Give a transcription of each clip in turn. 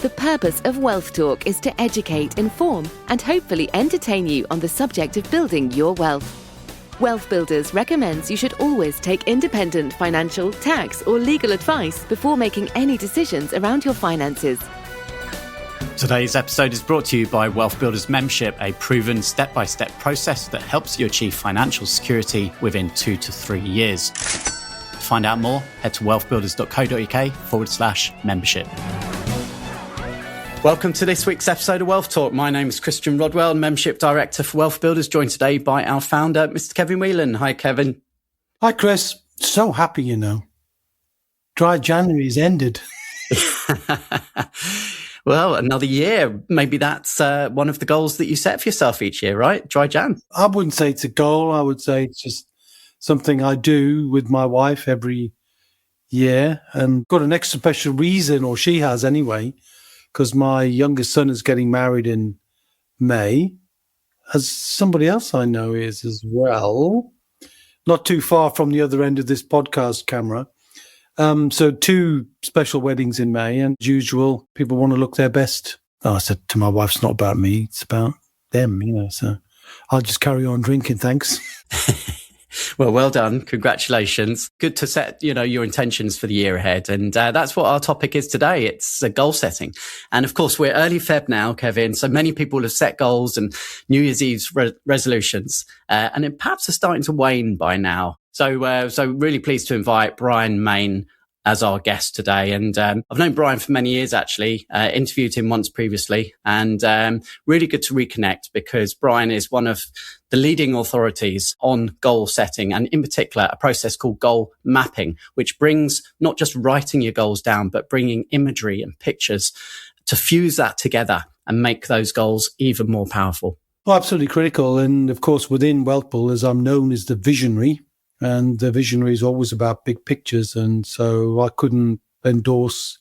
The purpose of Wealth Talk is to educate, inform, and hopefully entertain you on the subject of building your wealth. WealthBuilders recommends you should always take independent financial, tax, or legal advice before making any decisions around your finances. Today's episode is brought to you by WealthBuilders membership, a proven step-by-step process that helps you achieve financial security within 2 to 3 years. To find out more, head to wealthbuilders.co.uk/membership. Welcome to this week's episode of Wealth Talk. My name is Christian Rodwell, Membership Director for WealthBuilders, joined today by our founder, Mr. Kevin Whelan. Hi, Kevin. Hi, Chris. So happy, you know. Dry January's ended. Well, another year. Maybe that's one of the goals that you set for yourself each year, right? Dry Jan. I wouldn't say it's a goal. I would say it's just something I do with my wife every year, and got an extra special reason, or she has anyway, because my youngest son is getting married in May, as somebody else I know is as well, not too far from the other end of this podcast camera. So 2 special weddings in May, and as usual, people want to look their best. Oh, I said to my wife, it's not about me, it's about them, you know, so I'll just carry on drinking, thanks. Well done. Congratulations. Good to set, your intentions for the year ahead. And that's what our topic is today. It's goal setting. And of course, we're early Feb now, Kevin. So many people have set goals and New Year's Eve resolutions, and it perhaps are starting to wane by now. So really pleased to invite Brian Mayne as our guest today. And I've known Brian for many years, actually, interviewed him once previously, and really good to reconnect because Brian is one of the leading authorities on goal setting, and in particular, a process called goal mapping, which brings not just writing your goals down, but bringing imagery and pictures to fuse that together and make those goals even more powerful. Well, absolutely critical. And of course, within WealthBuilders, I'm known as the visionary. And the visionary is always about big pictures. And so I couldn't endorse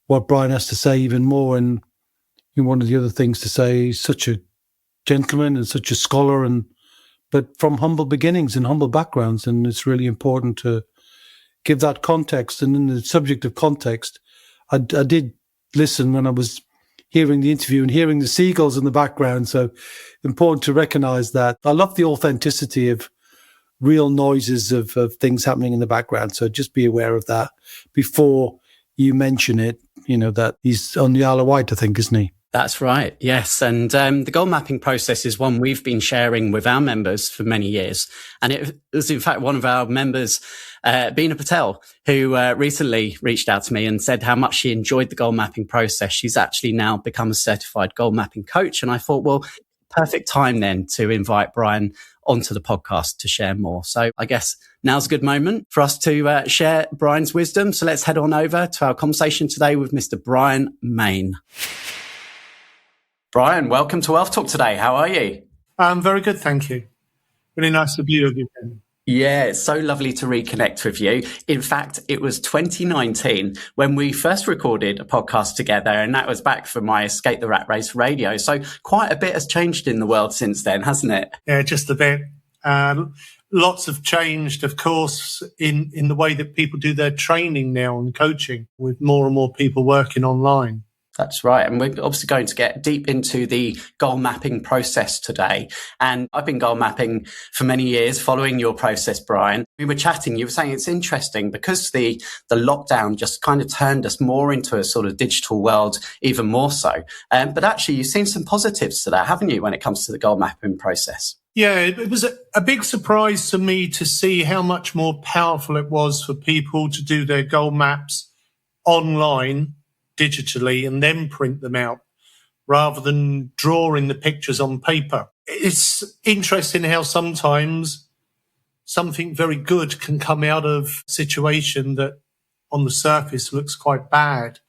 what Brian has to say even more. And one of the other things to say, he's such a gentleman and such a scholar, but from humble beginnings and humble backgrounds. And it's really important to give that context. And in the subject of context, I did listen when I was hearing the interview and hearing the seagulls in the background. So important to recognize that. I love the authenticity of real noises of things happening in the background. So just be aware of that before you mention it, that he's on the Isle of Wight, I think, isn't he? That's right. Yes. And the goal mapping process is one we've been sharing with our members for many years. And it was, in fact, one of our members, Beena Patel, who recently reached out to me and said how much she enjoyed the goal mapping process. She's actually now become a certified goal mapping coach. And I thought, well, perfect time then to invite Brian onto the podcast to share more. So I guess now's a good moment for us to share Brian's wisdom. So let's head on over to our conversation today with Mr. Brian Mayne. Brian, welcome to Wealth Talk today. How are you? I'm very good, thank you. Really nice to be with you again. Yeah, it's so lovely to reconnect with you. In fact, it was 2019 when we first recorded a podcast together, and that was back for my Escape the Rat Race radio. So quite a bit has changed in the world since then, hasn't it? Yeah, just a bit. Lots have changed, of course, in the way that people do their training now and coaching, with more and more people working online. That's right. And we're obviously going to get deep into the goal mapping process today. And I've been goal mapping for many years, following your process, Brian. We were chatting, you were saying it's interesting because the lockdown just kind of turned us more into a sort of digital world, even more so. But actually, you've seen some positives to that, haven't you, when it comes to the goal mapping process? Yeah, it was a big surprise to me to see how much more powerful it was for people to do their goal maps online, digitally, and then print them out rather than drawing the pictures on paper. It's interesting how sometimes something very good can come out of a situation that on the surface looks quite bad.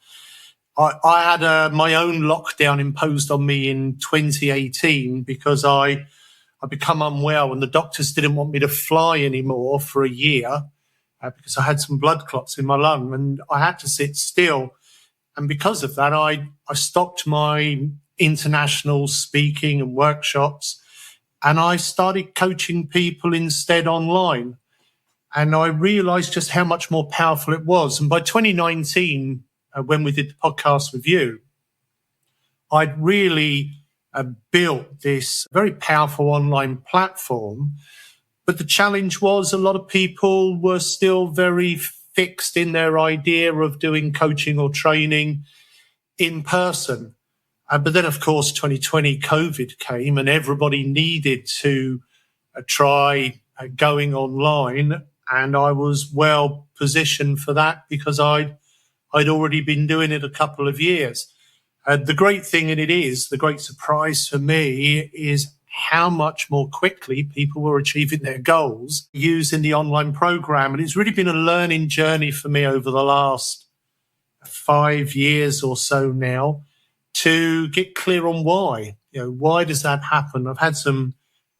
I had my own lockdown imposed on me in 2018 because I become unwell and the doctors didn't want me to fly anymore for a year because I had some blood clots in my lung and I had to sit still. And because of that, I stopped my international speaking and workshops and I started coaching people instead online. And I realized just how much more powerful it was. And by 2019, when we did the podcast with you, I'd really built this very powerful online platform. But the challenge was a lot of people were still very fixed in their idea of doing coaching or training in person. But then, of course, 2020 COVID came and everybody needed to try going online. And I was well positioned for that because I'd already been doing it a couple of years. The great thing in it is, the great surprise for me is how much more quickly people were achieving their goals using the online program. And it's really been a learning journey for me over the last 5 years or so now to get clear on why. Why does that happen? I've had some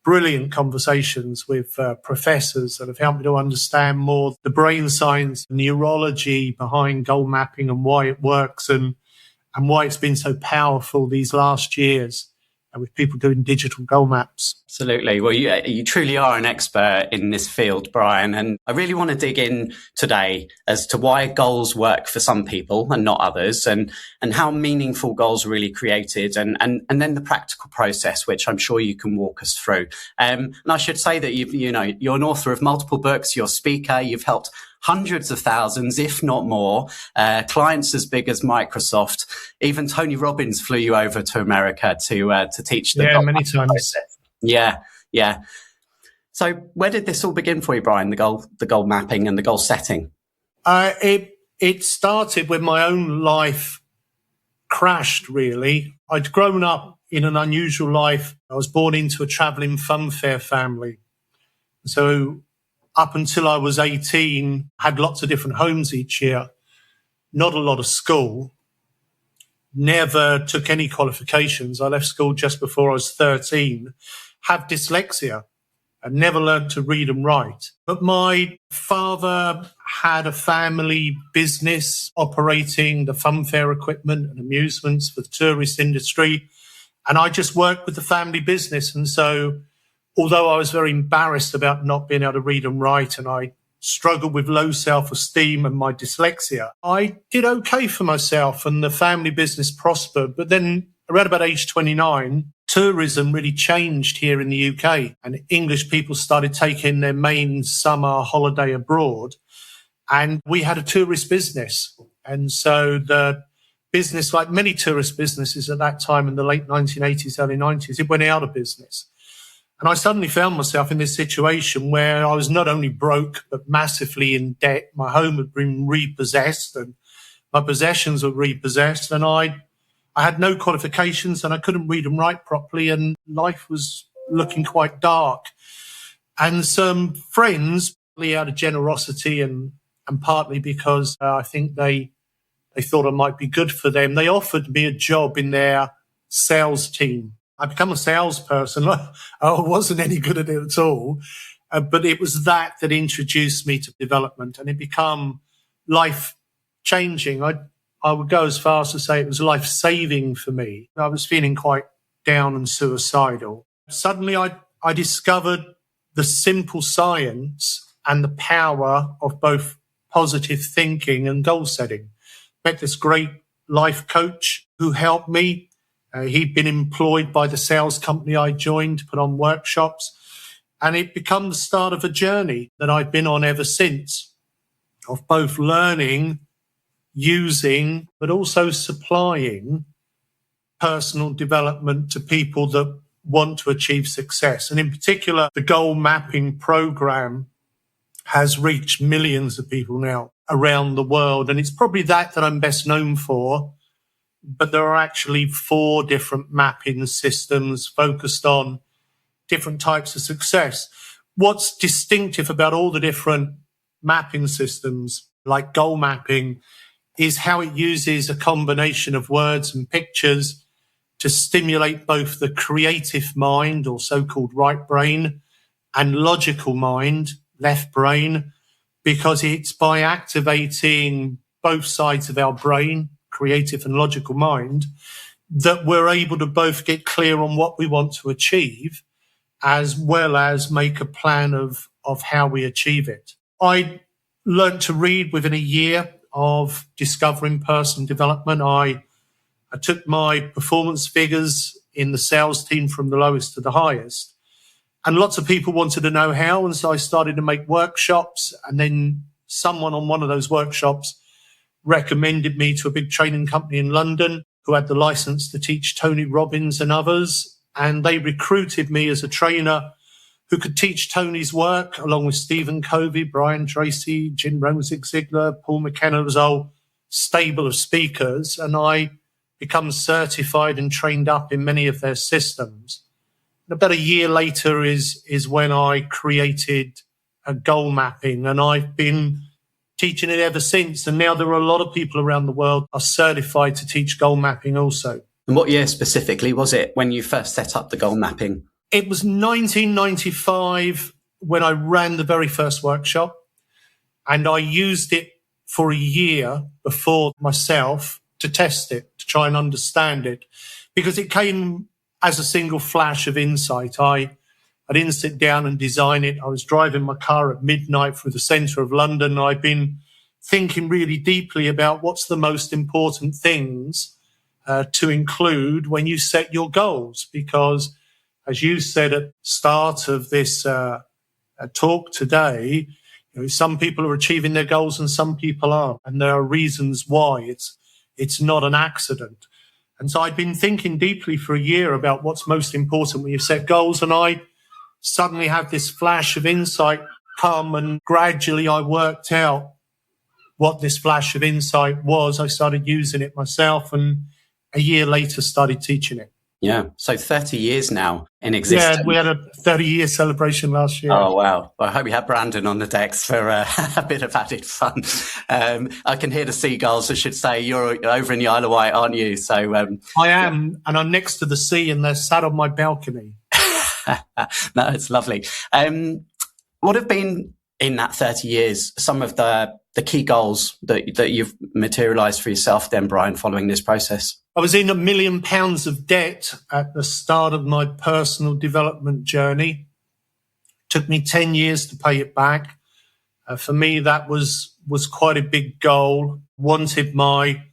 brilliant conversations with professors that have helped me to understand more the brain science, neurology behind goal mapping and why it works and why it's been so powerful these last years with people doing digital goal maps. Absolutely. Well, you truly are an expert in this field, Brian. And I really want to dig in today as to why goals work for some people and not others, and how meaningful goals are really created, and then the practical process, which I'm sure you can walk us through. And I should say that you're an author of multiple books, you're a speaker, you've helped hundreds of thousands, if not more, clients as big as Microsoft. Even Tony Robbins flew you over to America to teach the goal many times. Process. Yeah. So where did this all begin for you, Brian? The goal mapping and the goal setting. It started when my own life crashed. Really, I'd grown up in an unusual life. I was born into a travelling funfair family, so up until I was 18, had lots of different homes each year, not a lot of school, never took any qualifications. I left school just before I was 13, have dyslexia, and never learned to read and write. But my father had a family business operating the funfair equipment and amusements for the tourist industry, and I just worked with the family business. And so although I was very embarrassed about not being able to read and write, and I struggled with low self-esteem and my dyslexia, I did okay for myself and the family business prospered. But then around about age 29, tourism really changed here in the UK, and English people started taking their main summer holiday abroad, and we had a tourist business. And so the business, like many tourist businesses at that time in the late 1980s, early 90s, it went out of business. And I suddenly found myself in this situation where I was not only broke, but massively in debt. My home had been repossessed and my possessions were repossessed, and I had no qualifications and I couldn't read and write properly, and life was looking quite dark. And some friends, out of generosity and partly because I think they thought I might be good for them, they offered me a job in their sales team. I became a salesperson. I wasn't any good at it at all, but it was that introduced me to development, and it became life-changing. I would go as far as to say it was life-saving for me. I was feeling quite down and suicidal. Suddenly I discovered the simple science and the power of both positive thinking and goal setting. Met this great life coach who helped me. He'd been employed by the sales company I joined to put on workshops, and it became the start of a journey that I've been on ever since, of both learning, using, but also supplying personal development to people that want to achieve success. And in particular, the goal mapping program has reached millions of people now around the world, and it's probably that I'm best known for. But there are actually 4 different mapping systems focused on different types of success. What's distinctive about all the different mapping systems, like goal mapping, is how it uses a combination of words and pictures to stimulate both the creative mind, or so-called right brain, and logical mind, left brain, because it's by activating both sides of our brain, creative and logical mind, that we're able to both get clear on what we want to achieve, as well as make a plan of how we achieve it. I learned to read within a year of discovering personal development. I I took my performance figures in the sales team from the lowest to the highest. And lots of people wanted to know how. And so I started to make workshops. And then someone on one of those workshops recommended me to a big training company in London who had the license to teach Tony Robbins and others. And they recruited me as a trainer who could teach Tony's work, along with Stephen Covey, Brian Tracy, Jim Rohn, Zig Ziglar, Paul McKenna. It was a whole stable of speakers. And I become certified and trained up in many of their systems. And about a year later is when I created a goal mapping, and I've been teaching it ever since. And now there are a lot of people around the world are certified to teach goal mapping also. And what year specifically was it when you first set up the goal mapping? It was 1995 when I ran the very first workshop, and I used it for a year before myself to test it, to try and understand it, because it came as a single flash of insight. I didn't sit down and design it. I was driving my car at midnight through the centre of London. I've been thinking really deeply about what's the most important things to include when you set your goals, because as you said at the start of this talk today, some people are achieving their goals and some people aren't. And there are reasons why. It's not an accident. And so I'd been thinking deeply for a year about what's most important when you set goals. And I suddenly had this flash of insight come, and gradually I worked out what this flash of insight was. I started using it myself, and a year later started teaching it. Yeah. So 30 years now in existence. Yeah, we had a 30-year celebration last year. Oh, wow. Well, I hope you had Brandon on the decks for a bit of added fun. I can hear the seagulls. I should say you're over in the Isle of Wight, aren't you? So I am, and I'm next to the sea, and they're sat on my balcony. No, it's lovely. What have been in that 30 years some of the key goals that you've materialised for yourself then, Brian, following this process? I was in £1 million of debt at the start of my personal development journey. It took me 10 years to pay it back. For me, that was quite a big goal. Wanted my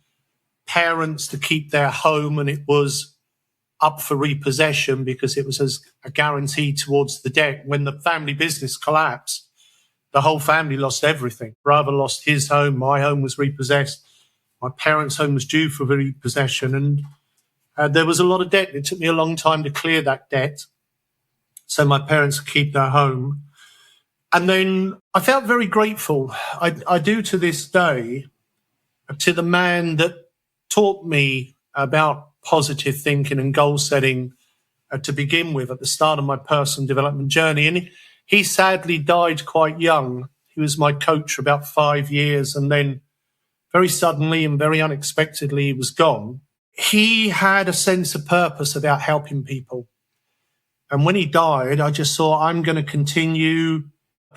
parents to keep their home, and it was up for repossession because it was as a guarantee towards the debt. When the family business collapsed, the whole family lost everything. Brother lost his home. My home was repossessed. My parents' home was due for repossession, and there was a lot of debt. It took me a long time to clear that debt so my parents could keep their home. And then I felt very grateful. I do to this day, to the man that taught me about positive thinking and goal setting to begin with at the start of my personal development journey. And he sadly died quite young. He was my coach for about 5 years, and then very suddenly and very unexpectedly, he was gone. He had a sense of purpose about helping people. And when he died, I just thought, I'm going to continue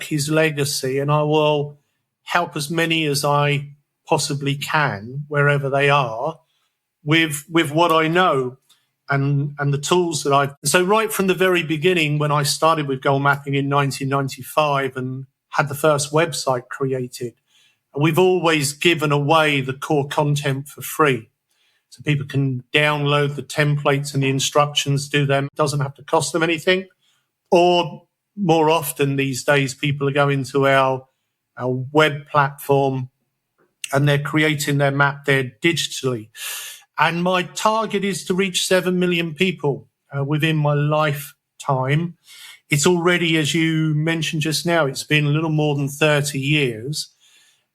his legacy, and I will help as many as I possibly can, wherever they are, with what I know and the tools that I've. So right from the very beginning, when I started with goal mapping in 1995 and had the first website created, we've always given away the core content for free. So people can download the templates and the instructions, do them. It doesn't have to cost them anything. Or more often these days, people are going to our web platform and they're creating their map there digitally. And my target is to reach 7 million people within my lifetime. It's already, as you mentioned just now, it's been a little more than 30 years.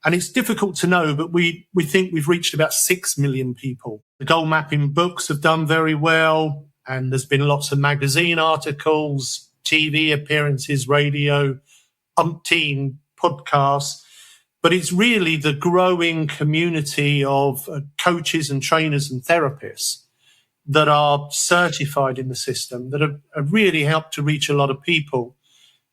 And it's difficult to know, but we think we've reached about 6 million people. The goal mapping books have done very well, and there's been lots of magazine articles, TV appearances, radio, umpteen podcasts. But it's really the growing community of coaches and trainers and therapists that are certified in the system that have really helped to reach a lot of people.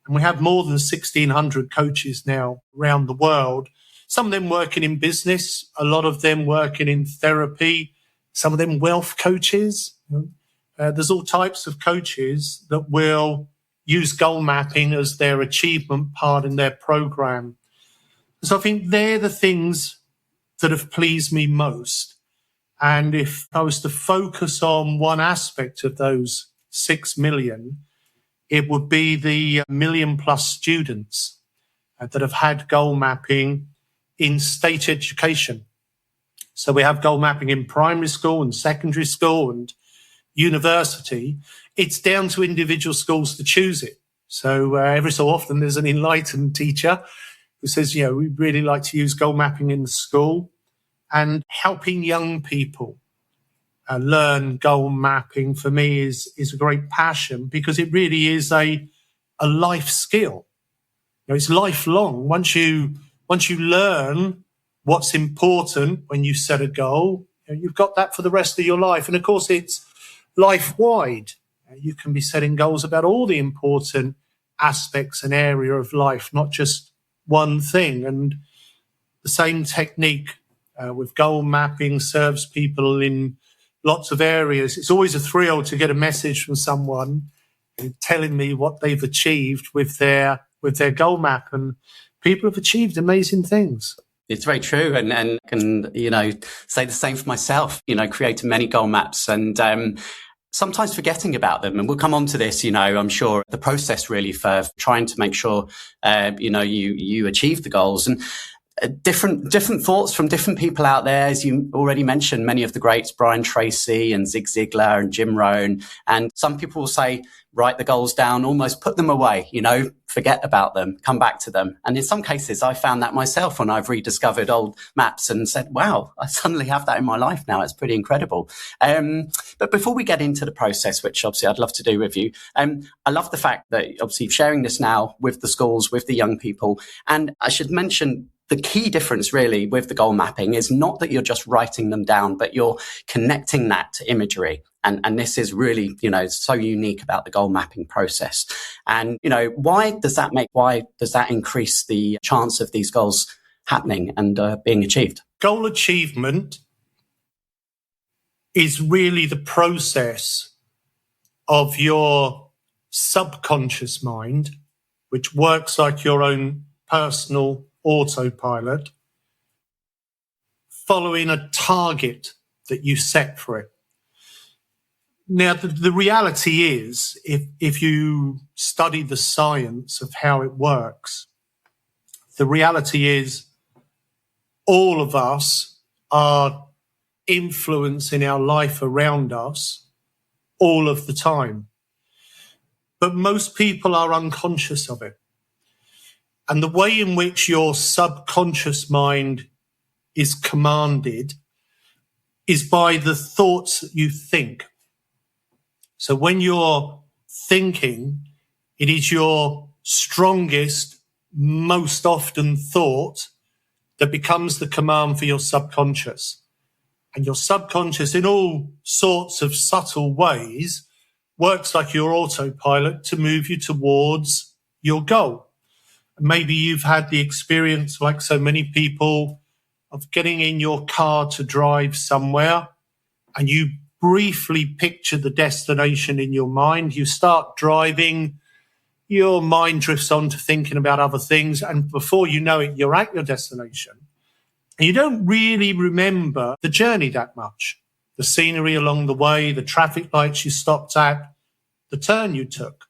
And we have more than 1,600 coaches now around the world. Some of them working in business, a lot of them working in therapy, some of them wealth coaches. There's all types of coaches that will use goal mapping as their achievement part in their program. So I think they're the things that have pleased me most. And if I was to focus on one aspect of those 6 million, it would be the 1 million plus students that have had goal mapping in state education. So we have goal mapping in primary school and secondary school and university. It's down to individual schools to choose it. So every so often there's an enlightened teacher who says, we'd really like to use goal mapping in the school. And helping young people learn goal mapping for me is a great passion, because it really is a life skill. It's lifelong. Once you learn what's important when you set a goal, you've got that for the rest of your life. And of course, it's life-wide. You can be setting goals about all the important aspects and area of life, not just one thing. And the same technique with goal mapping serves people in lots of areas. It's always a thrill to get a message from someone telling me what they've achieved with their goal map, and people have achieved amazing things. It's very true, and can say the same for myself. Created many goal maps, and sometimes forgetting about them. And we'll come on to this. I'm sure the process really for trying to make sure you achieve the goals. And different thoughts from different people out there. As you already mentioned, many of the greats, Brian Tracy and Zig Ziglar and Jim Rohn. And some people will say, write the goals down, almost put them away, forget about them, come back to them. And in some cases, I found that myself when I've rediscovered old maps and said, wow, I suddenly have that in my life now. It's pretty incredible. But before we get into the process, which obviously I'd love to do with you, I love the fact that obviously sharing this now with the schools, with the young people. And I should mention, the key difference really with the goal mapping is not that you're just writing them down, but you're connecting that to imagery. And this is really, so unique about the goal mapping process. And, why does that increase the chance of these goals happening and being achieved? Goal achievement is really the process of your subconscious mind, which works like your own personal autopilot, following a target that you set for it. Now, the reality is, if you study the science of how it works, the reality is all of us are influencing our life around us all of the time. But most people are unconscious of it. And the way in which your subconscious mind is commanded is by the thoughts that you think. So when you're thinking, it is your strongest, most often thought that becomes the command for your subconscious. And your subconscious, in all sorts of subtle ways, works like your autopilot to move you towards your goal. Maybe you've had the experience, like so many people, of getting in your car to drive somewhere, and you briefly picture the destination in your mind. You start driving, your mind drifts on to thinking about other things, and before you know it, you're at your destination. And you don't really remember the journey that much. The scenery along the way, the traffic lights you stopped at, the turn you took.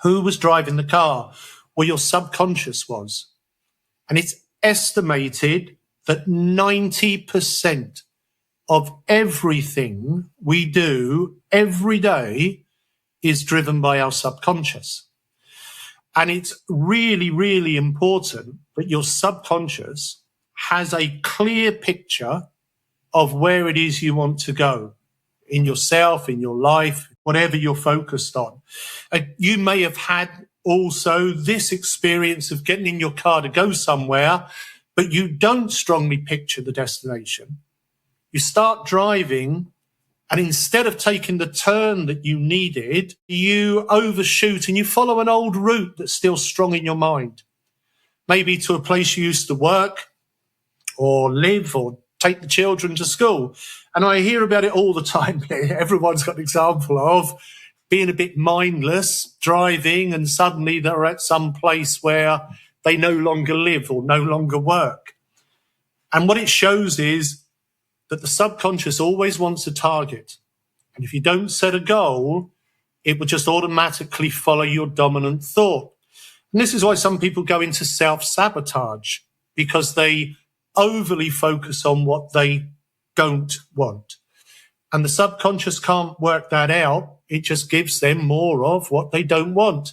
Who was driving the car? Well, your subconscious was. And it's estimated that 90% of everything we do every day is driven by our subconscious. And it's really, really important that your subconscious has a clear picture of where it is you want to go in yourself, in your life, whatever you're focused on. You may have had also this experience of getting in your car to go somewhere, but you don't strongly picture the destination. You start driving, and instead of taking the turn that you needed, you overshoot and you follow an old route that's still strong in your mind. Maybe to a place you used to work or live or take the children to school. And I hear about it all the time. Everyone's got an example of being a bit mindless, driving, and suddenly they're at some place where they no longer live or no longer work. And what it shows is that the subconscious always wants a target. And if you don't set a goal, it will just automatically follow your dominant thought. And this is why some people go into self-sabotage, because they overly focus on what they don't want. And the subconscious can't work that out. It just gives them more of what they don't want.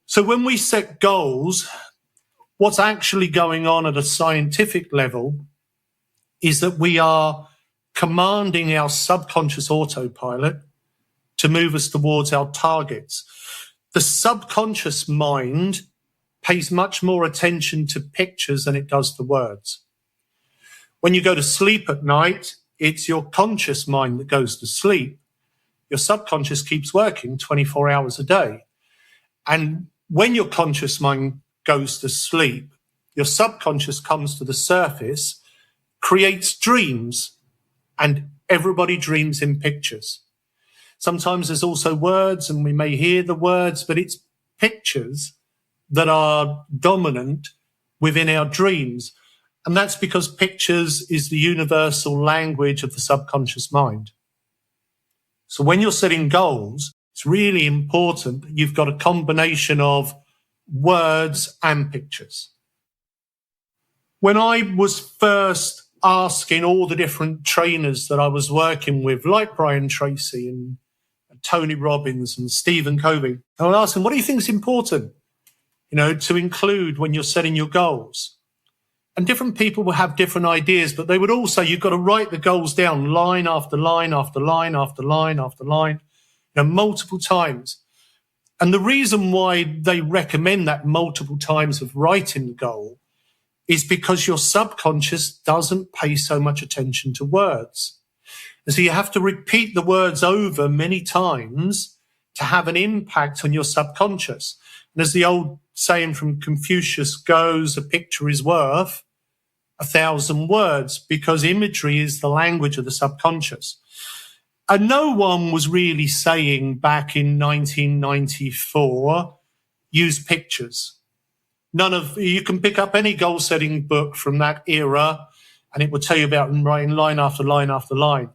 So when we set goals, what's actually going on at a scientific level is that we are commanding our subconscious autopilot to move us towards our targets. The subconscious mind pays much more attention to pictures than it does to words. When you go to sleep at night, it's your conscious mind that goes to sleep. Your subconscious keeps working 24 hours a day. And when your conscious mind goes to sleep, your subconscious comes to the surface, creates dreams, and everybody dreams in pictures. Sometimes there's also words, and we may hear the words, but it's pictures that are dominant within our dreams. And that's because pictures is the universal language of the subconscious mind. So when you're setting goals, it's really important that you've got a combination of words and pictures. When I was first asking all the different trainers that I was working with, like Brian Tracy and Tony Robbins and Stephen Covey, I would ask them, what do you think is important, to include when you're setting your goals? And different people will have different ideas, but they would all say you've got to write the goals down line after line after line after line after line, multiple times. And the reason why they recommend that multiple times of writing the goal is because your subconscious doesn't pay so much attention to words. And so you have to repeat the words over many times to have an impact on your subconscious. And as the old saying from Confucius goes, a picture is worth 1,000 words, because imagery is the language of the subconscious. And no one was really saying back in 1994, use pictures. You can pick up any goal setting book from that era and it will tell you about writing line after line after line.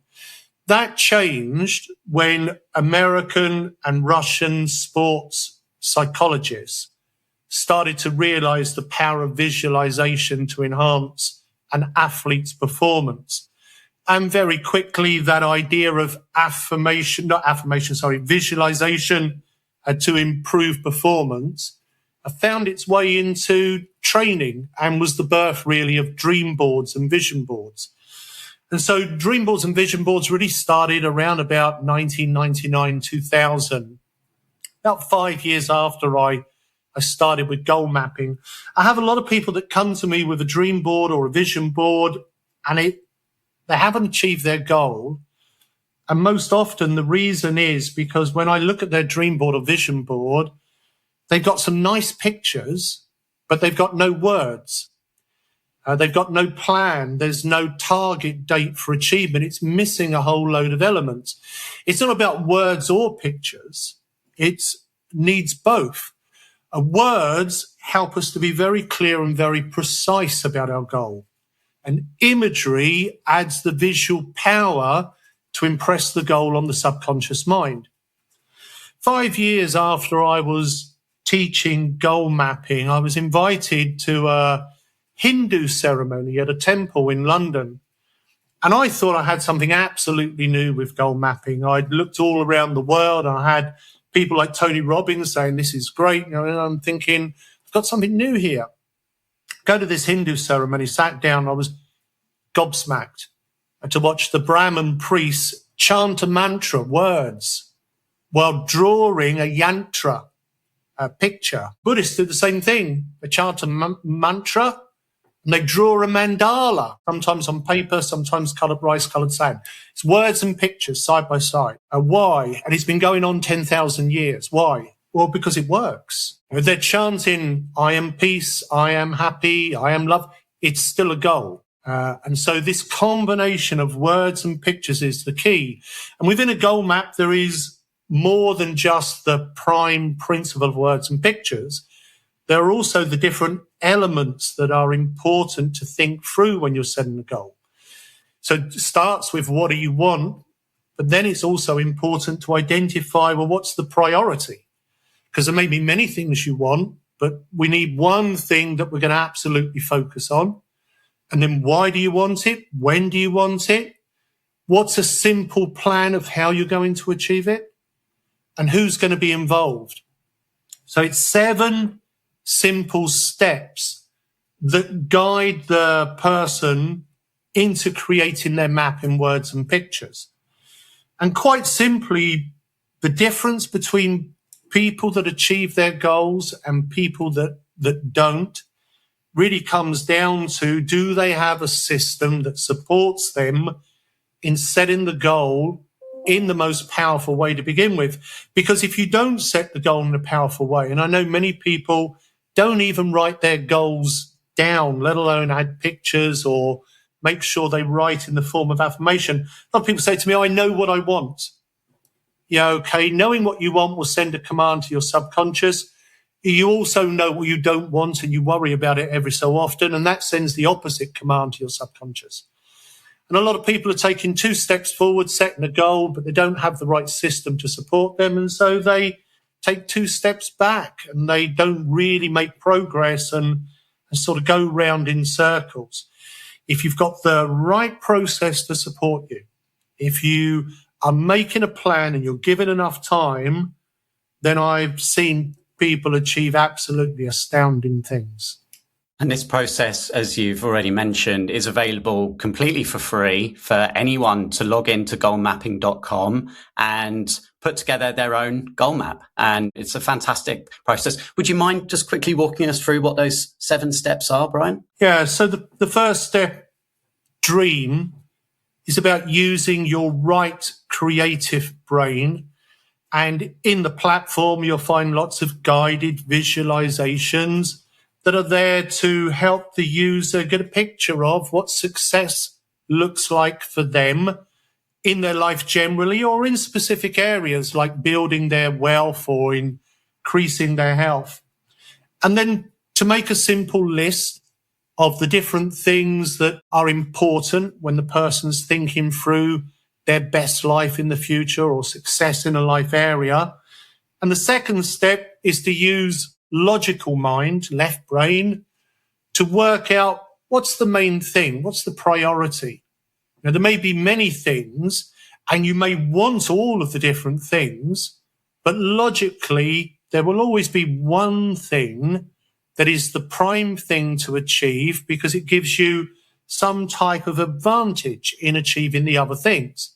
That changed when American and Russian sports psychologists started to realize the power of visualization to enhance an athlete's performance. And very quickly, that idea of visualization to improve performance found its way into training and was the birth really of dream boards and vision boards. And so dream boards and vision boards really started around about 1999, 2000, about 5 years after I started with goal mapping. I have a lot of people that come to me with a dream board or a vision board and they haven't achieved their goal. And most often the reason is because when I look at their dream board or vision board, they've got some nice pictures, but they've got no words. They've got no plan. There's no target date for achievement. It's missing a whole load of elements. It's not about words or pictures. It needs both. Words help us to be very clear and very precise about our goal. And imagery adds the visual power to impress the goal on the subconscious mind. 5 years after I was teaching goal mapping, I was invited to a Hindu ceremony at a temple in London. And I thought I had something absolutely new with goal mapping. I'd looked all around the world and I had people like Tony Robbins saying, this is great. And I'm thinking, I've got something new here. Go to this Hindu ceremony, sat down, I was gobsmacked to watch the Brahmin priests chant a mantra, words, while drawing a yantra, a picture. Buddhists do the same thing. They chant a mantra and they draw a mandala, sometimes on paper, sometimes rice-coloured sand. It's words and pictures side by side. Why? And it's been going on 10,000 years. Why? Well, because it works. They're chanting, I am peace, I am happy, I am love. It's still a goal. And so this combination of words and pictures is the key. And within a goal map, there is more than just the prime principle of words and pictures. There are also the different elements that are important to think through when you're setting a goal. So it starts with what do you want, but then it's also important to identify, well, what's the priority? Because there may be many things you want, but we need one thing that we're going to absolutely focus on. And then why do you want it? When do you want it? What's a simple plan of how you're going to achieve it? And who's going to be involved? So it's 7 simple steps that guide the person into creating their map in words and pictures. And quite simply, the difference between people that achieve their goals and people that don't really comes down to, do they have a system that supports them in setting the goal in the most powerful way to begin with? Because if you don't set the goal in a powerful way, and I know many people don't even write their goals down, let alone add pictures or make sure they write in the form of affirmation. A lot of people say to me, I know what I want. Yeah, okay, knowing what you want will send a command to your subconscious. You also know what you don't want and you worry about it every so often, and that sends the opposite command to your subconscious. And a lot of people are taking 2 steps forward, setting a goal, but they don't have the right system to support them, and so they take 2 steps back and they don't really make progress and sort of go round in circles. If you've got the right process to support you, if you are making a plan and you're given enough time, then I've seen people achieve absolutely astounding things. And this process, as you've already mentioned, is available completely for free for anyone to log into goalmapping.com and put together their own goal map. And it's a fantastic process. Would you mind just quickly walking us through what those 7 steps are, Brian? Yeah, so the first step, dream, is about using your right creative brain. And in the platform, you'll find lots of guided visualizations that are there to help the user get a picture of what success looks like for them in their life generally, or in specific areas like building their wealth or increasing their health. And then to make a simple list of the different things that are important when the person's thinking through their best life in the future or success in a life area. And the second step is to use logical mind, left brain, to work out what's the main thing, what's the priority. Now, there may be many things, and you may want all of the different things, but logically, there will always be one thing that is the prime thing to achieve because it gives you some type of advantage in achieving the other things.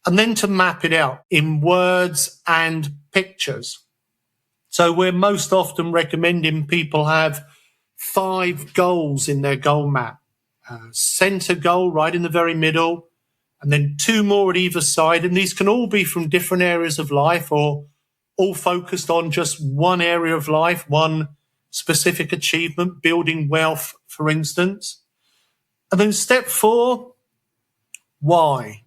And then to map it out in words and pictures. So we're most often recommending people have 5 goals in their goal map. Center goal right in the very middle, and then 2 more at either side. And these can all be from different areas of life or all focused on just one area of life, one specific achievement, building wealth, for instance. And then step 4, why?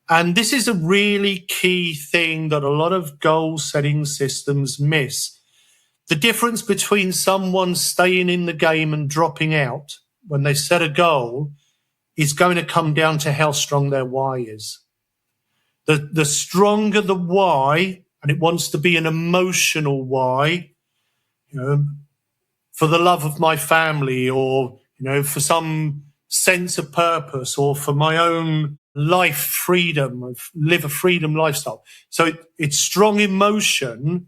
And this is a really key thing that a lot of goal-setting systems miss. The difference between someone staying in the game and dropping out when they set a goal is going to come down to how strong their why is. The stronger the why, and it wants to be an emotional why, for the love of my family or, for some sense of purpose or for my own life freedom, live a freedom lifestyle. So it's strong emotion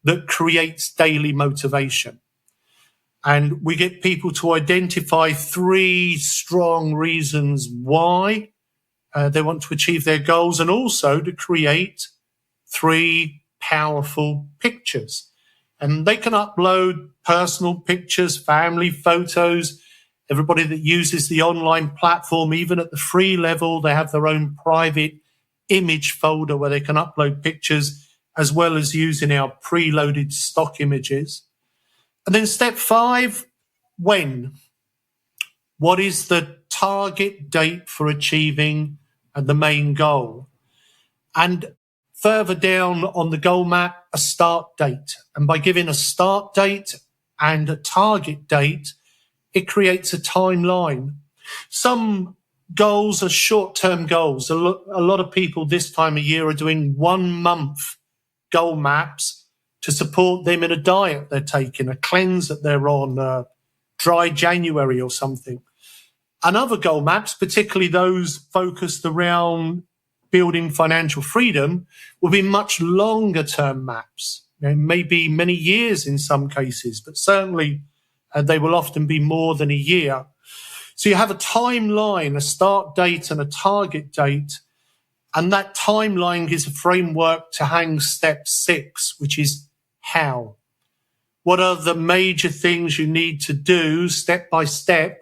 that creates daily motivation. And we get people to identify 3 strong reasons why they want to achieve their goals, and also to create 3 powerful pictures. And they can upload personal pictures, family photos. Everybody that uses the online platform, even at the free level, they have their own private image folder where they can upload pictures, as well as using our preloaded stock images. And then step 5, when? What is the target date for achieving the main goal? And further down on the goal map, a start date. And by giving a start date and a target date, it creates a timeline. Some goals are short-term goals. A lot of people this time of year are doing 1 month goal maps to support them in a diet they're taking, a cleanse that they're on, dry January or something. And other goal maps, particularly those focused around building financial freedom, will be much longer term maps. Maybe many years in some cases, but certainly they will often be more than a year. So you have a timeline, a start date and a target date. And that timeline is a framework to hang step 6, which is how. What are the major things you need to do step by step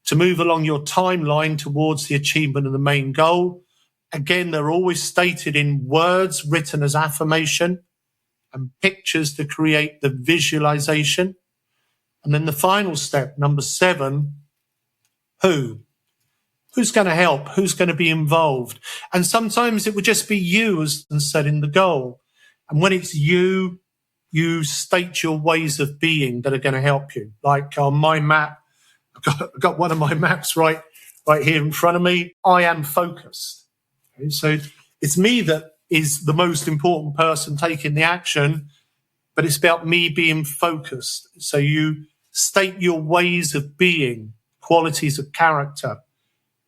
to move along your timeline towards the achievement of the main goal? Again, they're always stated in words written as affirmation and pictures to create the visualization. And then the final step, number 7, who? Who's going to help? Who's going to be involved? And sometimes it would just be you as setting the goal. And when it's you, you state your ways of being that are going to help you. Like on my map, I've got one of my maps right here in front of me. I am focused. Okay, so it's me that is the most important person taking the action, but it's about me being focused. So you state your ways of being, qualities of character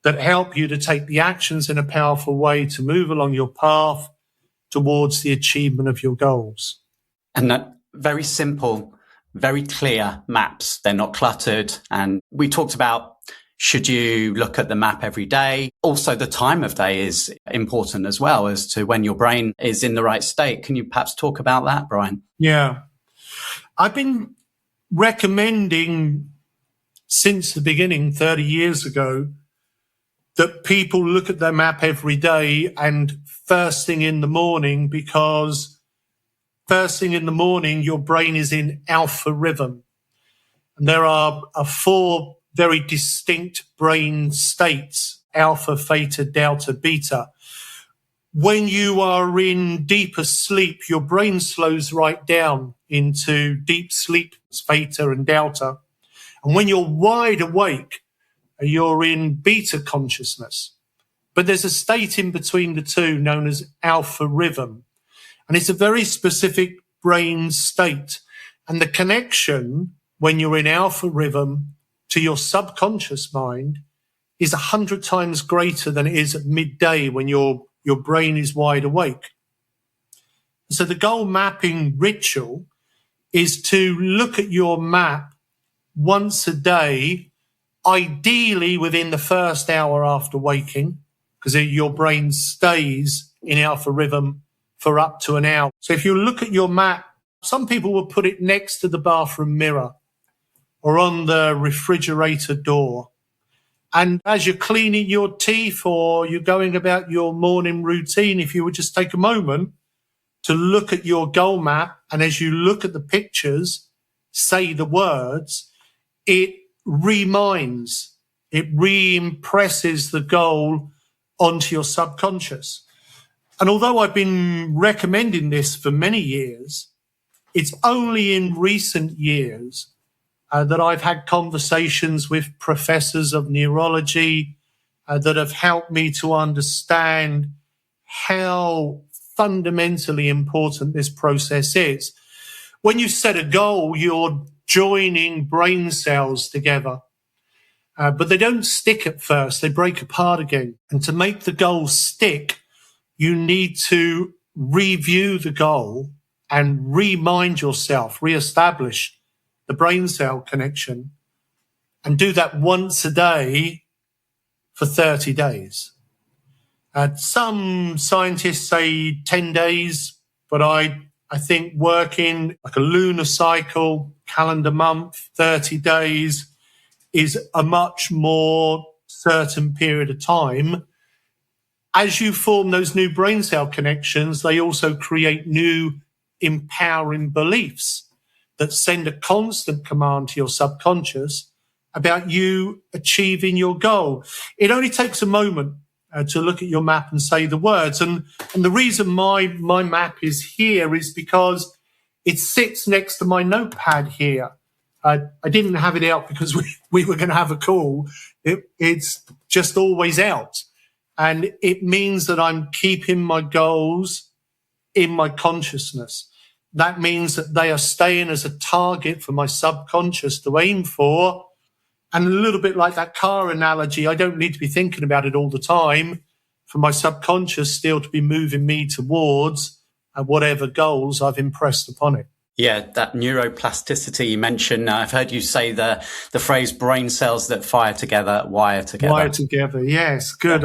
that help you to take the actions in a powerful way to move along your path towards the achievement of your goals. And that very simple, very clear maps. They're not cluttered. And we talked about, should you look at the map every day? Also, the time of day is important as well as to when your brain is in the right state. Can you perhaps talk about that, Brian? Yeah. I've been recommending since the beginning, 30 years ago, that people look at their map every day and first thing in the morning, because first thing in the morning, your brain is in alpha rhythm. And there are 4 very distinct brain states, alpha, theta, delta, beta. When you are in deeper sleep, your brain slows right down into deep sleep, theta and delta. And when you're wide awake, you're in beta consciousness. But there's a state in between the two known as alpha rhythm. And it's a very specific brain state. And the connection when you're in alpha rhythm to your subconscious mind is 100 times greater than it is at midday when your brain is wide awake. So the goal mapping ritual is to look at your map once a day, ideally within the first hour after waking, because your brain stays in alpha rhythm for up to an hour. So if you look at your map, some people will put it next to the bathroom mirror or on the refrigerator door. And as you're cleaning your teeth or you're going about your morning routine, if you would just take a moment to look at your goal map, and as you look at the pictures, say the words, it reminds, it re-impresses the goal onto your subconscious. And although I've been recommending this for many years, it's only in recent years that I've had conversations with professors of neurology that have helped me to understand how fundamentally important this process is. When you set a goal, you're joining brain cells together, but they don't stick at first, they break apart again. And to make the goal stick, you need to review the goal and remind yourself, reestablish the brain cell connection, and do that once a day for 30 days. Some scientists say 10 days, but I think working like a lunar cycle, calendar month, 30 days is a much more certain period of time. As you form those new brain cell connections, they also create new empowering beliefs that send a constant command to your subconscious about you achieving your goal. It only takes a moment to look at your map and say the words. And the reason my map is here is because it sits next to my notepad here. I didn't have it out because we were going to have a call. It's just always out. And it means that I'm keeping my goals in my consciousness. That means that they are staying as a target for my subconscious to aim for. And a little bit like that car analogy, I don't need to be thinking about it all the time for my subconscious still to be moving me towards whatever goals I've impressed upon it. Yeah, that neuroplasticity you mentioned. I've heard you say the phrase brain cells that fire together, wire together. Wire together, yes, good.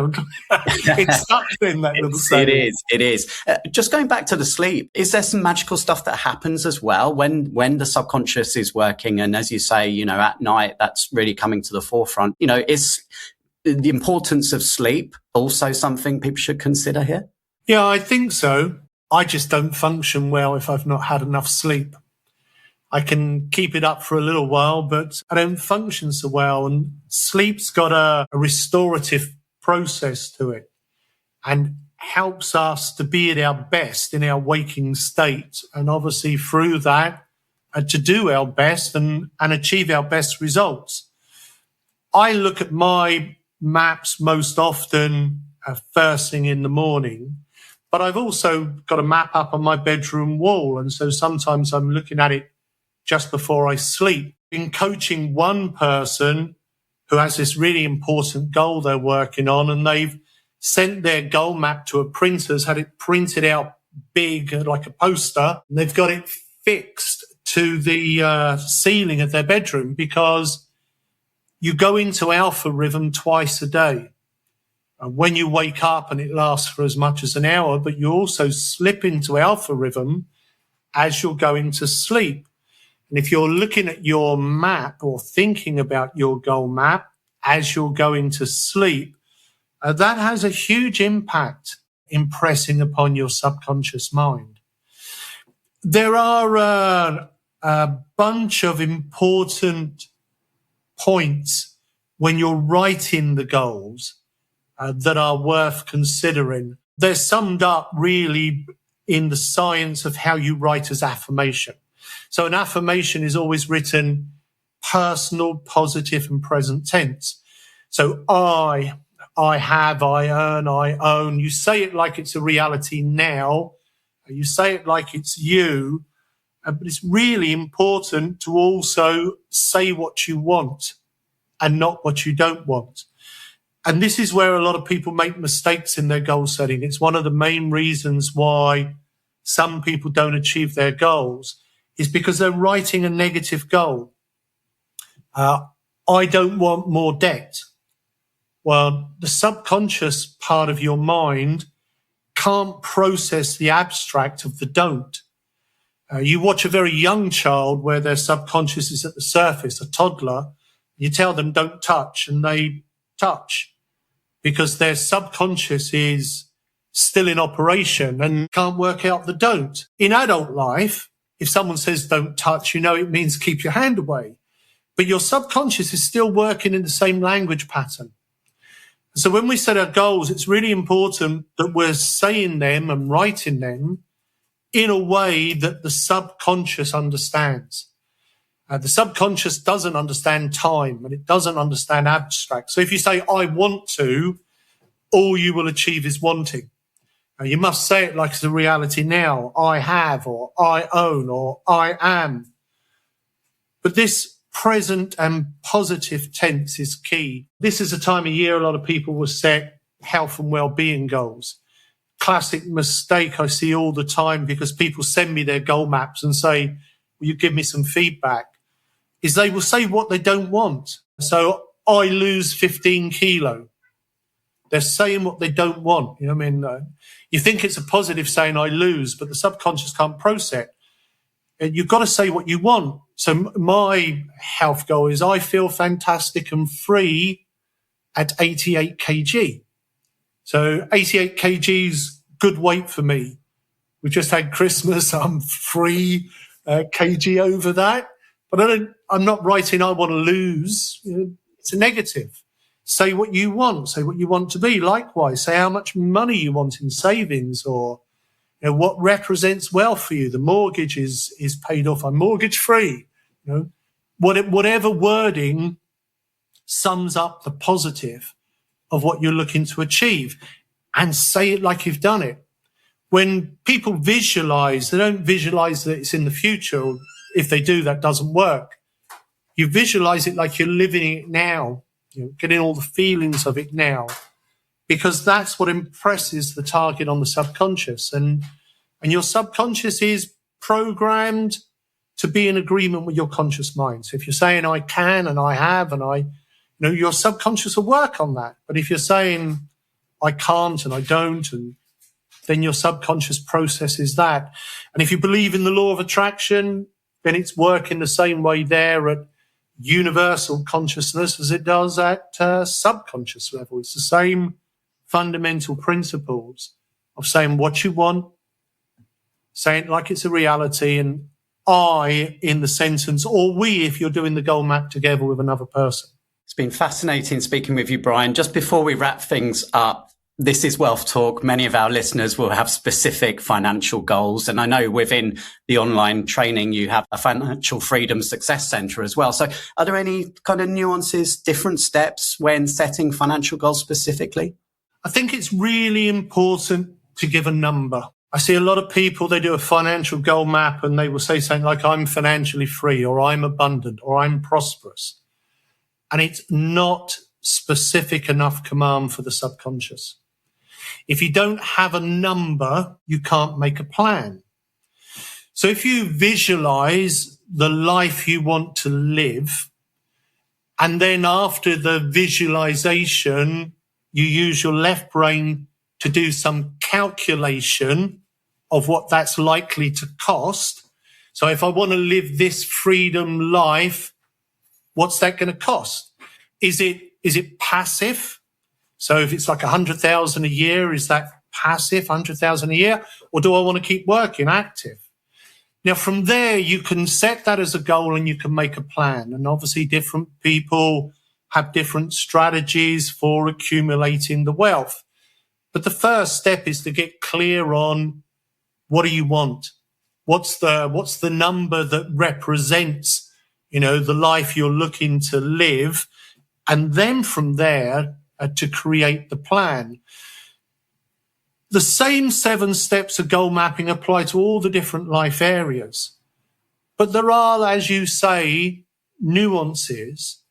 It's stuck in that little saying. It is. Just going back to the sleep, is there some magical stuff that happens as well when the subconscious is working? And as you say, at night, that's really coming to the forefront. Is the importance of sleep also something people should consider here? Yeah, I think so. I just don't function well if I've not had enough sleep. I can keep it up for a little while, but I don't function so well. And sleep's got a restorative process to it and helps us to be at our best in our waking state. And obviously through that, to do our best and achieve our best results. I look at my maps most often first thing in the morning. But I've also got a map up on my bedroom wall. And so sometimes I'm looking at it just before I sleep. In coaching one person who has this really important goal they're working on, and they've sent their goal map to a printer, has had it printed out big like a poster, and they've got it fixed to the ceiling of their bedroom because you go into alpha rhythm twice a day. When you wake up, and it lasts for as much as an hour, but you also slip into alpha rhythm as you're going to sleep. And if you're looking at your map or thinking about your goal map as you're going to sleep, that has a huge impact impressing upon your subconscious mind. There are a bunch of important points when you're writing the goals that are worth considering. They're summed up really in the science of how you write as affirmation. So an affirmation is always written personal, positive, and present tense. So I have, I earn, I own. You say it like it's a reality now. You say it like it's you. But it's really important to also say what you want and not what you don't want. And this is where a lot of people make mistakes in their goal setting. It's one of the main reasons why some people don't achieve their goals is because they're writing a negative goal. I don't want more debt. Well, the subconscious part of your mind can't process the abstract of the don't. You watch a very young child where their subconscious is at the surface, a toddler. You tell them don't touch, and they touch because their subconscious is still in operation and can't work out the don't. In adult life, if someone says don't touch, it means keep your hand away. But your subconscious is still working in the same language pattern. So when we set our goals, it's really important that we're saying them and writing them in a way that the subconscious understands. The subconscious doesn't understand time and it doesn't understand abstract. So if you say, I want to, all you will achieve is wanting. You must say it like it's a reality now. I have, or I own, or I am. But this present and positive tense is key. This is a time of year a lot of people will set health and well-being goals. Classic mistake I see all the time because people send me their goal maps and say, will you give me some feedback? Is they will say what they don't want. So I lose 15 kilo. They're saying what they don't want. You think it's a positive saying I lose, but the subconscious can't process it. And you've got to say what you want. So my health goal is I feel fantastic and free at 88 kg. So 88 kg is good weight for me. We just had Christmas. I'm 3 kg over that. But I'm not writing I want to lose. It's a negative. Say what you want. Say what you want to be. Likewise, say how much money you want in savings or what represents wealth for you. The mortgage is paid off. I'm mortgage free. Whatever wording sums up the positive of what you're looking to achieve and say it like you've done it. When people visualize, they don't visualize that it's in the future. If they do, that doesn't work. You visualize it like you're living it now, getting all the feelings of it now, because that's what impresses the target on the subconscious. And your subconscious is programmed to be in agreement with your conscious mind. So if you're saying I can and I have and your subconscious will work on that. But if you're saying I can't and I don't, and then your subconscious processes that. And if you believe in the law of attraction, then it's working the same way there at universal consciousness as it does at subconscious level. It's the same fundamental principles of saying what you want, saying it like it's a reality, and I in the sentence, or we if you're doing the goal map together with another person. It's been fascinating speaking with you, Brian. Just before we wrap things up, this is Wealth Talk. Many of our listeners will have specific financial goals. And I know within the online training, you have a Financial Freedom Success Centre as well. So are there any kind of nuances, different steps when setting financial goals specifically? I think it's really important to give a number. I see a lot of people, they do a financial goal map and they will say something like, I'm financially free, or I'm abundant, or I'm prosperous. And it's not specific enough command for the subconscious. If you don't have a number, you can't make a plan. So if you visualize the life you want to live, and then after the visualization, you use your left brain to do some calculation of what that's likely to cost. So if I want to live this freedom life, what's that going to cost? Is it passive? So if it's like 100,000 a year, is that passive, 100,000 a year? Or do I want to keep working active? Now, from there, you can set that as a goal and you can make a plan. And obviously, different people have different strategies for accumulating the wealth. But the first step is to get clear on what do you want? What's the number that represents, the life you're looking to live? And then from there, to create the plan. The same 7 steps of goal mapping apply to all the different life areas. But there are, as you say, nuances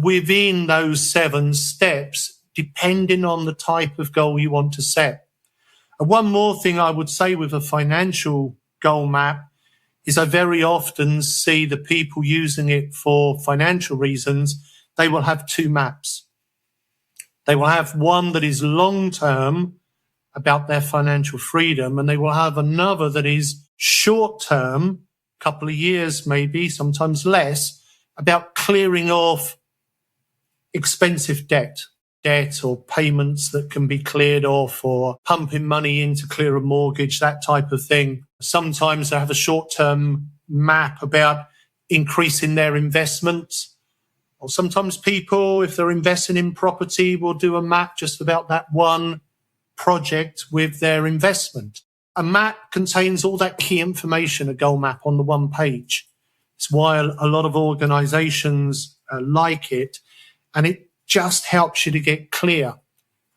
within those 7 steps, depending on the type of goal you want to set. And one more thing I would say with a financial goal map is I very often see the people using it for financial reasons, they will have 2 maps. They will have one that is long-term about their financial freedom, and they will have another that is short-term, a couple of years maybe, sometimes less, about clearing off expensive debt or payments that can be cleared off, or pumping money in to clear a mortgage, that type of thing. Sometimes they have a short-term map about increasing their investments. Or sometimes people, if they're investing in property, will do a map just about that one project with their investment. A map contains all that key information, a goal map on the one page. It's why a lot of organizations like it, and it just helps you to get clear.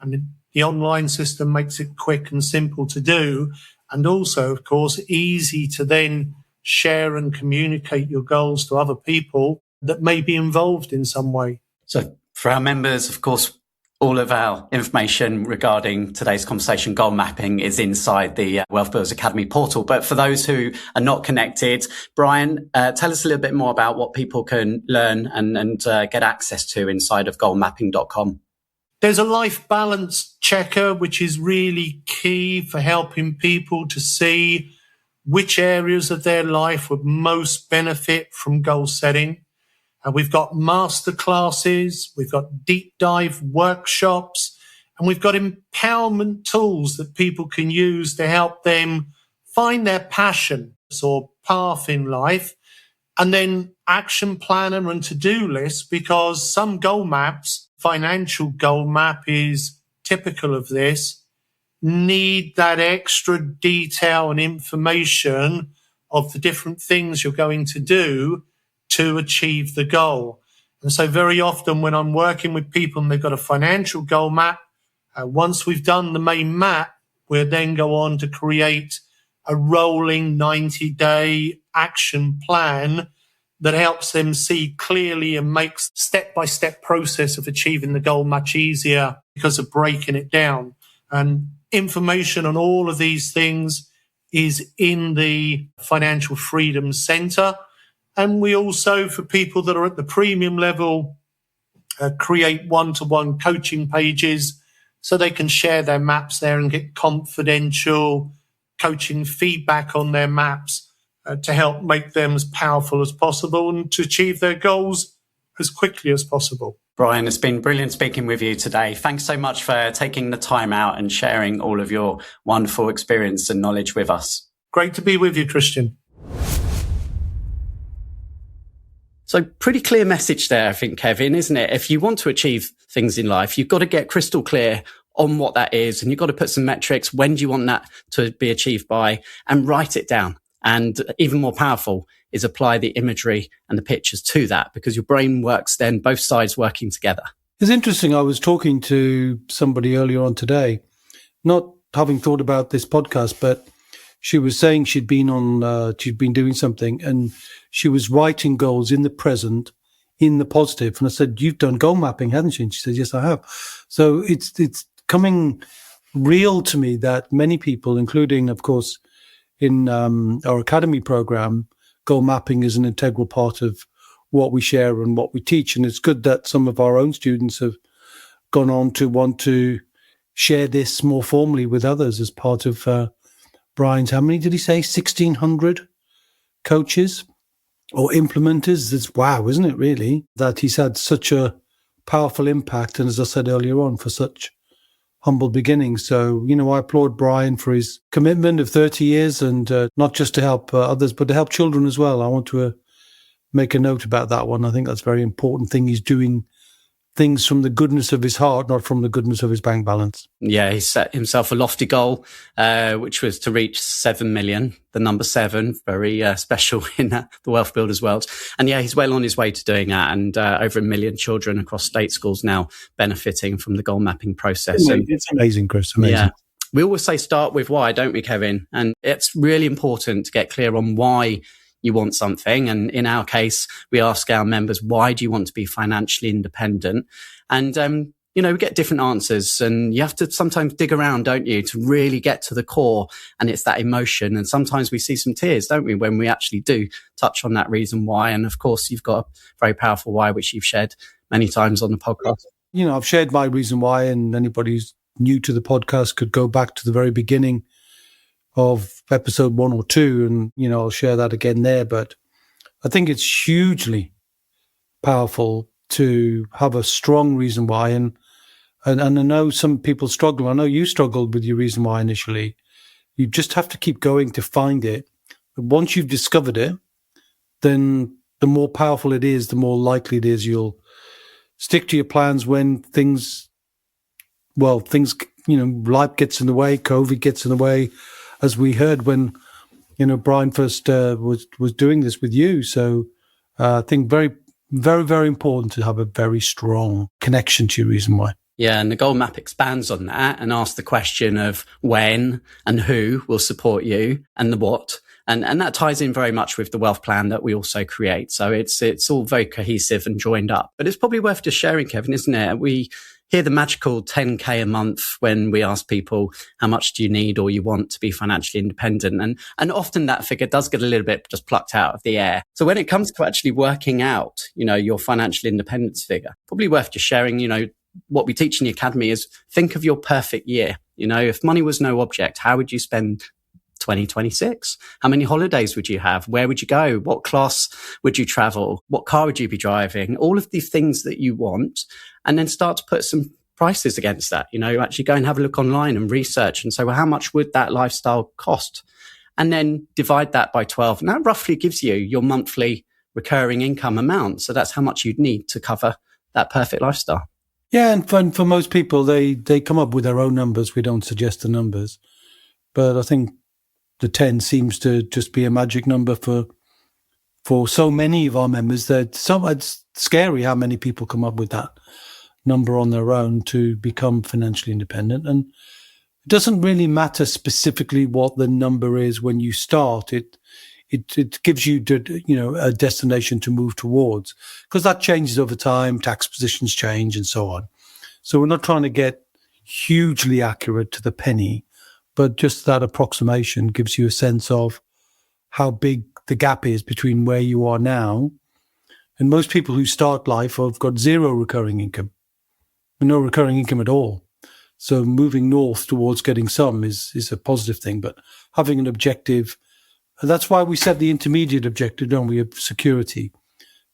And the online system makes it quick and simple to do, and also, of course, easy to then share and communicate your goals to other people that may be involved in some way. So for our members, of course, all of our information regarding today's conversation, goal mapping, is inside the WealthBuilders Academy portal. But for those who are not connected, Brian, tell us a little bit more about what people can learn and get access to inside of goalmapping.com. There's a life balance checker, which is really key for helping people to see which areas of their life would most benefit from goal setting. And we've got masterclasses, we've got deep dive workshops, and we've got empowerment tools that people can use to help them find their passion or path in life, and then action planner and to-do list, because some goal maps, financial goal map is typical of this, need that extra detail and information of the different things you're going to do to achieve the goal. And so very often when I'm working with people and they've got a financial goal map, once we've done the main map, we'll then go on to create a rolling 90-day action plan that helps them see clearly and makes step-by-step process of achieving the goal much easier because of breaking it down. And information on all of these things is in the Financial Freedom Centre. And we also, for people that are at the premium level, create one-to-one coaching pages so they can share their maps there and get confidential coaching feedback on their maps to help make them as powerful as possible and to achieve their goals as quickly as possible. Brian, it's been brilliant speaking with you today. Thanks so much for taking the time out and sharing all of your wonderful experience and knowledge with us. Great to be with you, Christian. So pretty clear message there, I think, Kevin, isn't it? If you want to achieve things in life, you've got to get crystal clear on what that is. And you've got to put some metrics. When do you want that to be achieved by? And write it down. And even more powerful is apply the imagery and the pictures to that, because your brain works then both sides working together. It's interesting. I was talking to somebody earlier on today, not having thought about this podcast, but she was saying she'd been doing something and she was writing goals in the present, in the positive. And I said, "You've done goal mapping, haven't you?" And she said, "Yes, I have." So it's coming real to me that many people, including, of course, in our academy program, goal mapping is an integral part of what we share and what we teach. And it's good that some of our own students have gone on to want to share this more formally with others as part of Brian's, how many did he say? 1,600 coaches or implementers. It's wow, isn't it, really? That he's had such a powerful impact. And as I said earlier on, for such humble beginnings. So, I applaud Brian for his commitment of 30 years and not just to help others, but to help children as well. I want to make a note about that one. I think that's a very important thing. He's doing things from the goodness of his heart, not from the goodness of his bank balance. Yeah, he set himself a lofty goal, which was to reach 7 million, the number 7, very special in the WealthBuilders world. And yeah, he's well on his way to doing that. And over 1 million children across state schools now benefiting from the goal mapping process. It's amazing, Chris. Amazing. Yeah. We always say start with why, don't we, Kevin? And it's really important to get clear on why you want something. And in our case, we ask our members, why do you want to be financially independent? And, we get different answers, and you have to sometimes dig around, don't you, to really get to the core. And it's that emotion. And sometimes we see some tears, don't we, when we actually do touch on that reason why. And of course, you've got a very powerful why, which you've shared many times on the podcast. I've shared my reason why, and anybody who's new to the podcast could go back to the very beginning of episode 1 or 2, and I'll share that again there. But I think it's hugely powerful to have a strong reason why, and I know some people struggle. I know you struggled with your reason why initially. You just have to keep going to find it. But once you've discovered it, then the more powerful it is, the more likely it is you'll stick to your plans when things, life gets in the way, COVID gets in the way, as we heard when, Brian first was doing this with you. So I think very, very, very important to have a very strong connection to your reason why. Yeah, and the goal map expands on that and asks the question of when and who will support you and the what. And that ties in very much with the wealth plan that we also create. So it's all very cohesive and joined up. But it's probably worth just sharing, Kevin, isn't it? We hear the magical 10K a month when we ask people, how much do you need or you want to be financially independent? And often that figure does get a little bit just plucked out of the air. So when it comes to actually working out, your financial independence figure, probably worth just sharing, what we teach in the academy is think of your perfect year. If money was no object, how would you spend 2026? How many holidays would you have? Where would you go? What class would you travel? What car would you be driving? All of the things that you want, and then start to put some prices against that. Actually go and have a look online and research and say, well, how much would that lifestyle cost? And then divide that by 12. And that roughly gives you your monthly recurring income amount. So that's how much you'd need to cover that perfect lifestyle. Yeah, and for most people, they come up with their own numbers. We don't suggest the numbers. But I think the 10 seems to just be a magic number for for so many of our members that it's scary how many people come up with that number on their own to become financially independent. And it doesn't really matter specifically what the number is when you start. It gives you, a destination to move towards, because that changes over time. Tax positions change and so on. So we're not trying to get hugely accurate to the penny, but just that approximation gives you a sense of how big the gap is between where you are now. And most people who start life have got zero recurring income, no recurring income at all. So moving north towards getting some is a positive thing, but having an objective. That's why we set the intermediate objective, don't we, of security.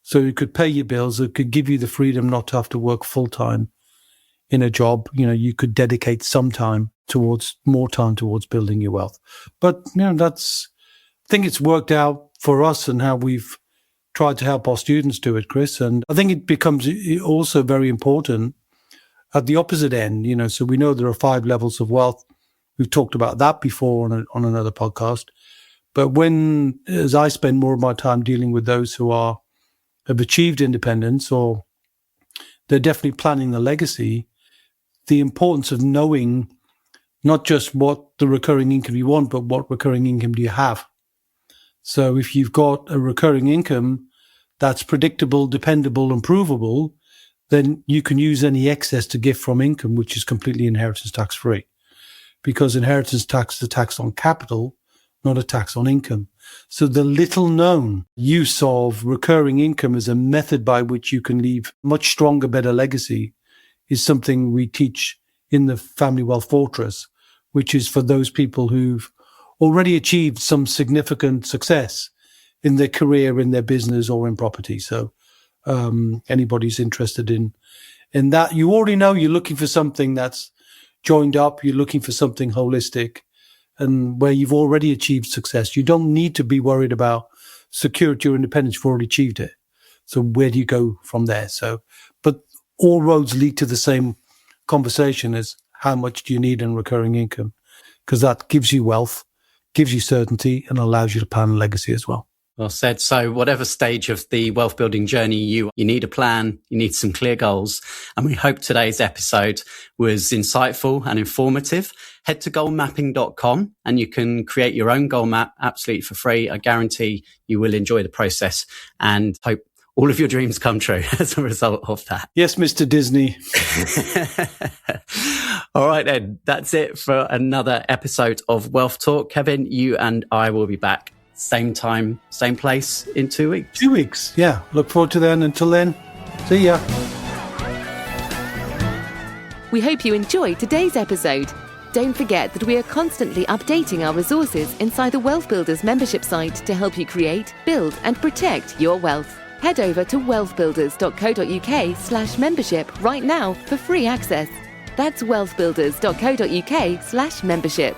So you could pay your bills. It could give you the freedom not to have to work full time in a job. You could dedicate some time towards building your wealth. But, I think it's worked out for us and how we've tried to help our students do it, Chris. And I think it becomes also very important at the opposite end, so we know there are 5 levels of wealth. We've talked about that before on another podcast. But as I spend more of my time dealing with those who have achieved independence, or they're definitely planning the legacy, the importance of knowing not just what the recurring income you want, but what recurring income do you have. So if you've got a recurring income that's predictable, dependable, and provable, then you can use any excess to gift from income, which is completely inheritance tax free, because inheritance tax is a tax on capital, not a tax on income. So the little known use of recurring income as a method by which you can leave much stronger, better legacy is something we teach in the Family Wealth Fortress, which is for those people who've already achieved some significant success in their career, in their business, or in property. So anybody's interested in that, you already know you're looking for something that's joined up, you're looking for something holistic, and where you've already achieved success. You don't need to be worried about security or independence. You've already achieved it. So where do you go from there? But all roads lead to the same conversation as how much do you need in recurring income? Because that gives you wealth, gives you certainty, and allows you to plan a legacy as well. Well said. So whatever stage of the wealth building journey you need a plan, you need some clear goals. And we hope today's episode was insightful and informative. Head to goalmapping.com and you can create your own goal map absolutely for free. I guarantee you will enjoy the process and hope all of your dreams come true as a result of that. Yes, Mr. Disney. All right, then. That's it for another episode of Wealth Talk. Kevin, you and I will be back same time, same place in 2 weeks. 2 weeks, yeah. Look forward to then. Until then, see ya. We hope you enjoyed today's episode. Don't forget that we are constantly updating our resources inside the WealthBuilders membership site to help you create, build, and protect your wealth. Head over to wealthbuilders.co.uk/membership right now for free access. That's wealthbuilders.co.uk/membership.